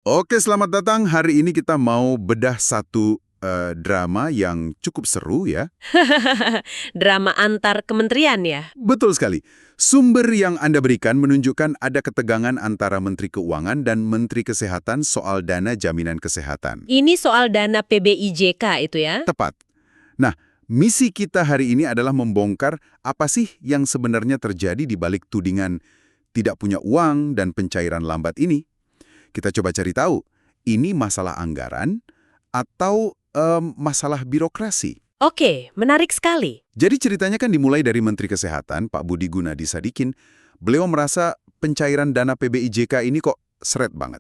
Oke, selamat datang. Hari ini kita mau bedah satu drama yang cukup seru ya. Drama antar kementerian ya? Betul sekali. Sumber yang Anda berikan menunjukkan ada ketegangan antara Menteri Keuangan dan Menteri Kesehatan soal dana jaminan kesehatan. Ini soal dana PBIJK itu ya? Tepat. Nah, misi kita hari ini adalah membongkar apa sih yang sebenarnya terjadi di balik tudingan tidak punya uang dan pencairan lambat ini. Kita coba cari tahu, ini masalah anggaran atau masalah birokrasi? Oke, menarik sekali. Jadi ceritanya kan dimulai dari Menteri Kesehatan, Pak Budi Gunadi Sadikin. Beliau merasa pencairan dana PBIJK ini kok seret banget.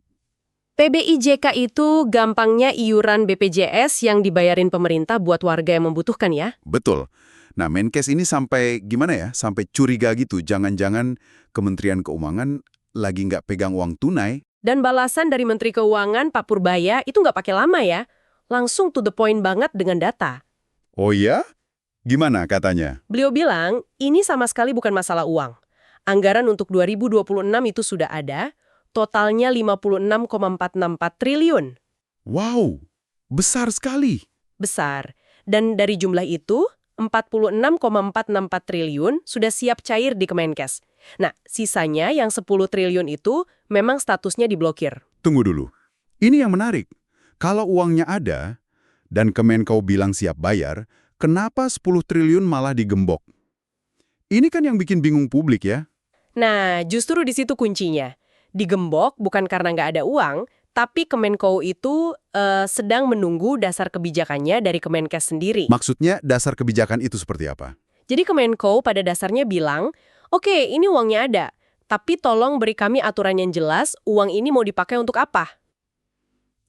PBIJK itu gampangnya iuran BPJS yang dibayarin pemerintah buat warga yang membutuhkan ya? Betul. Nah, Menkes ini sampai gimana ya? Sampai curiga gitu, jangan-jangan Kementerian Keuangan lagi nggak pegang uang tunai. Dan balasan dari Menteri Keuangan Pak Purbaya itu nggak pakai lama ya? Langsung to the point banget dengan data. Oh ya? Gimana katanya? Beliau bilang, ini sama sekali bukan masalah uang. Anggaran untuk 2026 itu sudah ada, totalnya 56,464 triliun. Wow, besar sekali. Besar. Dan dari jumlah itu, 46,464 triliun sudah siap cair di Kemenkes. Nah, sisanya yang 10 triliun itu memang statusnya diblokir. Tunggu dulu. Ini yang menarik. Kalau uangnya ada, dan Kemenkeu bilang siap bayar, kenapa 10 triliun malah digembok? Ini kan yang bikin bingung publik ya. Nah, justru di situ kuncinya. Digembok bukan karena nggak ada uang, tapi Kemenkeu itu sedang menunggu dasar kebijakannya dari Kemenkes sendiri. Maksudnya dasar kebijakan itu seperti apa? Jadi Kemenkeu pada dasarnya bilang, oke, ini uangnya ada, tapi tolong beri kami aturan yang jelas, uang ini mau dipakai untuk apa?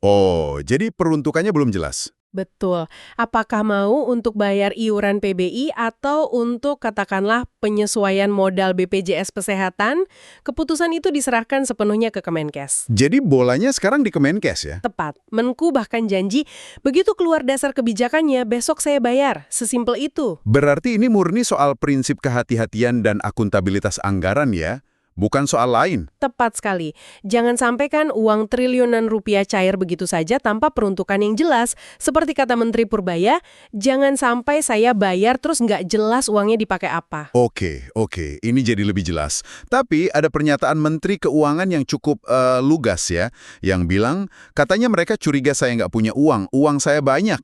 Oh, jadi peruntukannya belum jelas. Betul. Apakah mau untuk bayar iuran PBI atau untuk katakanlah penyesuaian modal BPJS Kesehatan? Keputusan itu diserahkan sepenuhnya ke Kemenkes. Jadi bolanya sekarang di Kemenkes ya? Tepat. Menku bahkan janji, begitu keluar dasar kebijakannya, besok saya bayar. Sesimpel itu. Berarti ini murni soal prinsip kehati-hatian dan akuntabilitas anggaran ya? Bukan soal lain. Tepat sekali. Jangan sampai kan uang triliunan rupiah cair begitu saja tanpa peruntukan yang jelas. Seperti kata Menteri Purbaya, jangan sampai saya bayar terus nggak jelas uangnya dipakai apa. Oke. Ini jadi lebih jelas. Tapi ada pernyataan Menteri Keuangan yang cukup lugas ya, yang bilang, katanya mereka curiga saya nggak punya uang saya banyak.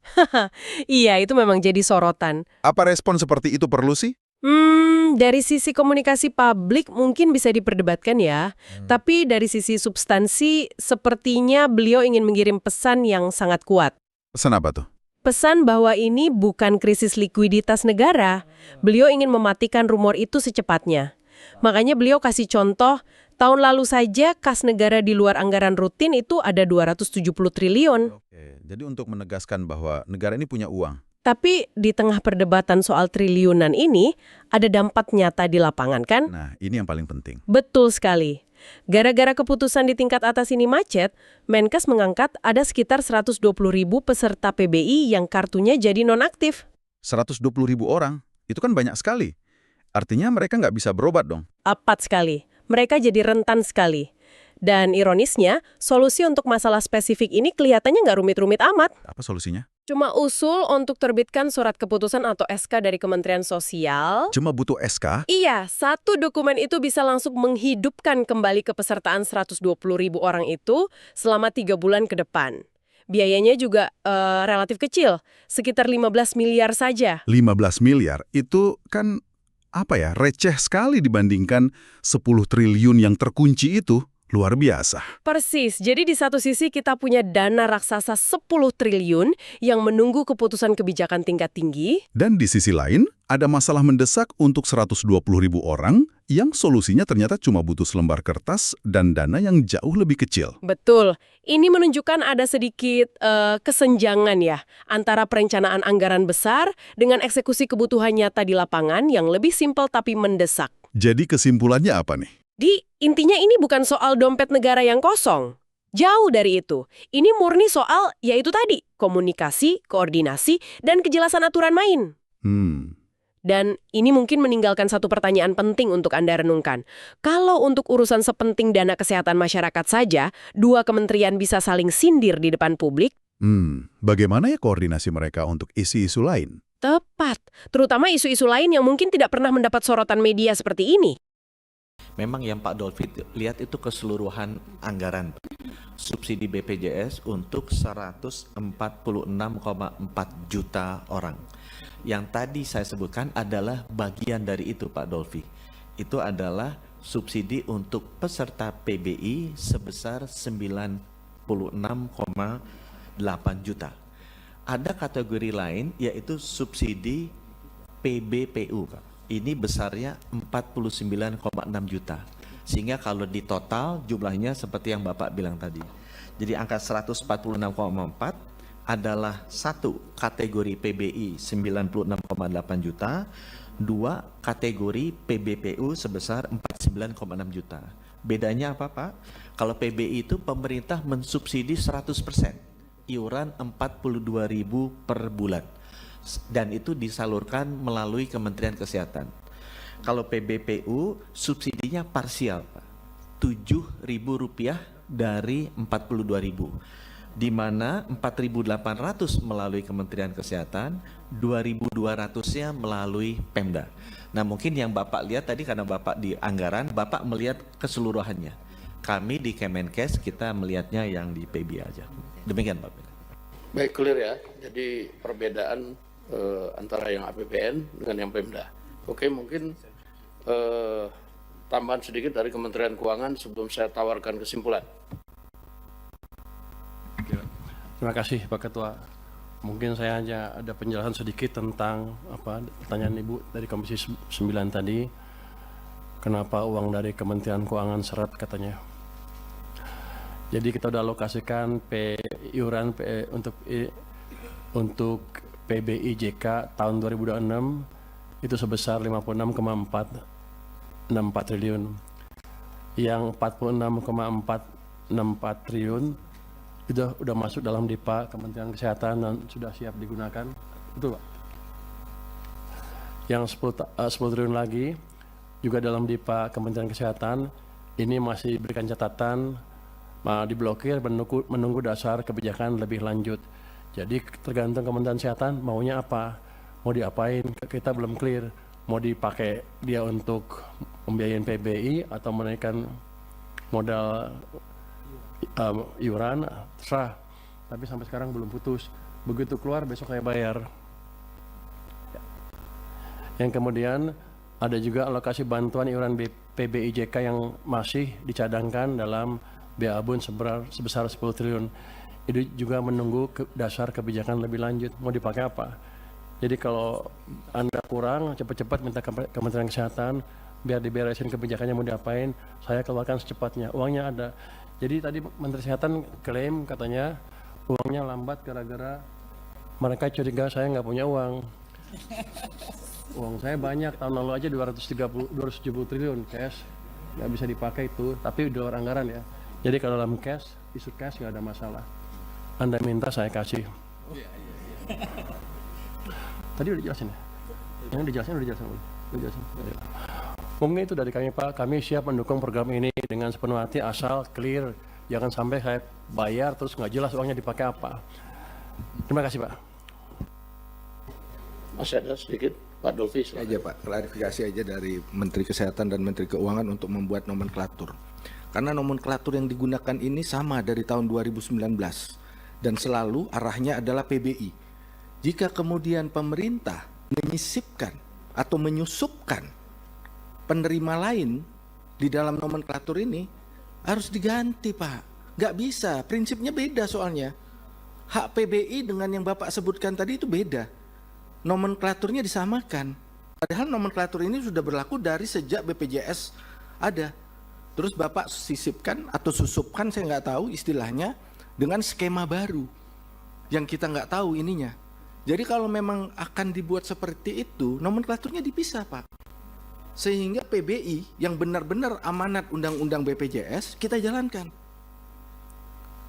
Iya, itu memang jadi sorotan. Apa respon seperti itu perlu sih? Dari sisi komunikasi publik mungkin bisa diperdebatkan ya. Tapi dari sisi substansi, sepertinya beliau ingin mengirim pesan yang sangat kuat. Pesan apa tuh? Pesan bahwa ini bukan krisis likuiditas negara. Beliau ingin mematikan rumor itu secepatnya. Makanya beliau kasih contoh, tahun lalu saja kas negara di luar anggaran rutin itu ada 270 triliun. Oke, jadi untuk menegaskan bahwa negara ini punya uang. Tapi di tengah perdebatan soal triliunan ini, ada dampak nyata di lapangan kan? Nah, ini yang paling penting. Betul sekali. Gara-gara keputusan di tingkat atas ini macet, Menkes mengangkat ada sekitar 120.000 peserta PBI yang kartunya jadi nonaktif. 120.000 orang, itu kan banyak sekali. Artinya mereka nggak bisa berobat dong. Apat sekali. Mereka jadi rentan sekali. Dan ironisnya, solusi untuk masalah spesifik ini kelihatannya nggak rumit-rumit amat. Apa solusinya? Cuma usul untuk terbitkan surat keputusan atau SK dari Kementerian Sosial. Cuma butuh SK? Iya, satu dokumen itu bisa langsung menghidupkan kembali kepesertaan 120.000 orang itu selama 3 bulan ke depan. Biayanya juga relatif kecil, sekitar 15 miliar saja. 15 miliar, itu kan receh sekali dibandingkan 10 triliun yang terkunci itu. Luar biasa. Persis, jadi di satu sisi kita punya dana raksasa 10 triliun yang menunggu keputusan kebijakan tingkat tinggi. Dan di sisi lain, ada masalah mendesak untuk 120.000 orang yang solusinya ternyata cuma butuh selembar kertas dan dana yang jauh lebih kecil. Betul, ini menunjukkan ada sedikit kesenjangan ya antara perencanaan anggaran besar dengan eksekusi kebutuhan nyata di lapangan yang lebih simpel tapi mendesak. Jadi kesimpulannya apa nih? Intinya ini bukan soal dompet negara yang kosong. Jauh dari itu. Ini murni soal, yaitu tadi, komunikasi, koordinasi, dan kejelasan aturan main. Dan ini mungkin meninggalkan satu pertanyaan penting untuk Anda renungkan. Kalau untuk urusan sepenting dana kesehatan masyarakat saja, dua kementerian bisa saling sindir di depan publik, Bagaimana ya koordinasi mereka untuk isu-isu lain? tepat. Terutama isu-isu lain yang mungkin tidak pernah mendapat sorotan media seperti ini. Memang yang Pak Dolfi lihat itu keseluruhan anggaran subsidi BPJS untuk 146,4 juta orang. Yang tadi saya sebutkan adalah bagian dari itu Pak Dolfi. Itu adalah subsidi untuk peserta PBI sebesar 96,8 juta. Ada kategori lain yaitu subsidi PBPU Pak. Ini besarnya 49,6 juta. Sehingga kalau di total jumlahnya seperti yang Bapak bilang tadi. Jadi angka 146,4 adalah satu kategori PBI 96,8 juta, dua kategori PBPU sebesar 49,6 juta. Bedanya apa Pak? Kalau PBI itu pemerintah mensubsidi 100%, iuran 42.000 per bulan. Dan itu disalurkan melalui Kementerian Kesehatan. Kalau PBPU subsidinya parsial, Pak. Rp7.000 dari 42.000. Di mana 4.800 melalui Kementerian Kesehatan, 2.200-nya melalui Pemda. Nah, mungkin yang Bapak lihat tadi karena Bapak di anggaran, Bapak melihat keseluruhannya. Kami di Kemenkes kita melihatnya yang di PB aja. Demikian Pak. Baik, clear ya. Jadi perbedaan antara yang APBN dengan yang Pemda. Oke, mungkin tambahan sedikit dari Kementerian Keuangan sebelum saya tawarkan kesimpulan. Terima kasih Pak Ketua. Mungkin saya hanya ada penjelasan sedikit tentang pertanyaan Ibu dari Komisi 9 tadi. Kenapa uang dari Kementerian Keuangan seret katanya. Jadi kita sudah alokasikan iuran untuk PBIJK tahun 2026 itu sebesar 56,464 triliun. Yang 46,464 triliun itu sudah masuk dalam DIPA Kementerian Kesehatan dan sudah siap digunakan. Betul Pak. Yang 10 triliun lagi juga dalam DIPA Kementerian Kesehatan ini masih diberikan catatan diblokir menunggu dasar kebijakan lebih lanjut. Jadi tergantung Kementerian Kesehatan maunya apa, mau diapain, kita belum clear. Mau dipakai dia untuk membiayain PBI atau menaikkan modal iuran, terserah. Tapi sampai sekarang belum putus. Begitu keluar besok saya bayar. Yang kemudian ada juga alokasi bantuan iuran PBIJK yang masih dicadangkan dalam BABUN sebesar 10 triliun. Itu juga menunggu dasar kebijakan lebih lanjut. Mau dipakai apa? Jadi kalau Anda kurang, cepat-cepat minta ke Kementerian Kesehatan, biar diberesin kebijakannya mau diapain, saya keluarkan secepatnya. Uangnya ada. Jadi tadi Menteri Kesehatan klaim katanya uangnya lambat gara-gara mereka curiga saya nggak punya uang. Uang saya banyak, tahun lalu aja 270 triliun cash. Nggak bisa dipakai itu, tapi di luar anggaran ya. Jadi kalau dalam cash, isu cash nggak ada masalah. Anda minta saya kasih. Tadi udah jelasin ya? Yang dijelasin. Mungkin itu dari kami Pak. Kami siap mendukung program ini dengan sepenuh hati asal clear. Jangan sampai saya bayar terus nggak jelas uangnya dipakai apa. Terima kasih Pak. Masih ada sedikit Pak Dolfi. Aja Pak, klarifikasi aja dari Menteri Kesehatan dan Menteri Keuangan untuk membuat nomenklatur. Karena nomenklatur yang digunakan ini sama dari tahun 2019 dan selalu arahnya adalah PBI. Jika kemudian pemerintah menyisipkan atau menyusupkan penerima lain di dalam nomenklatur ini, harus diganti Pak. Nggak bisa, prinsipnya beda soalnya. Hak PBI dengan yang Bapak sebutkan tadi itu beda. Nomenklaturnya disamakan. Padahal nomenklatur ini sudah berlaku dari sejak BPJS ada. Terus Bapak sisipkan atau susupkan, saya nggak tahu istilahnya, dengan skema baru yang kita nggak tahu ininya. Jadi kalau memang akan dibuat seperti itu, nomenklaturnya dipisah Pak. Sehingga PBI yang benar-benar amanat undang-undang BPJS kita jalankan.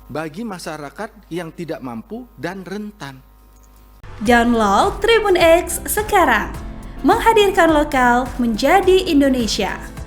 Bagi masyarakat yang tidak mampu dan rentan. Download Tribun X sekarang. menghadirkan lokal menjadi Indonesia.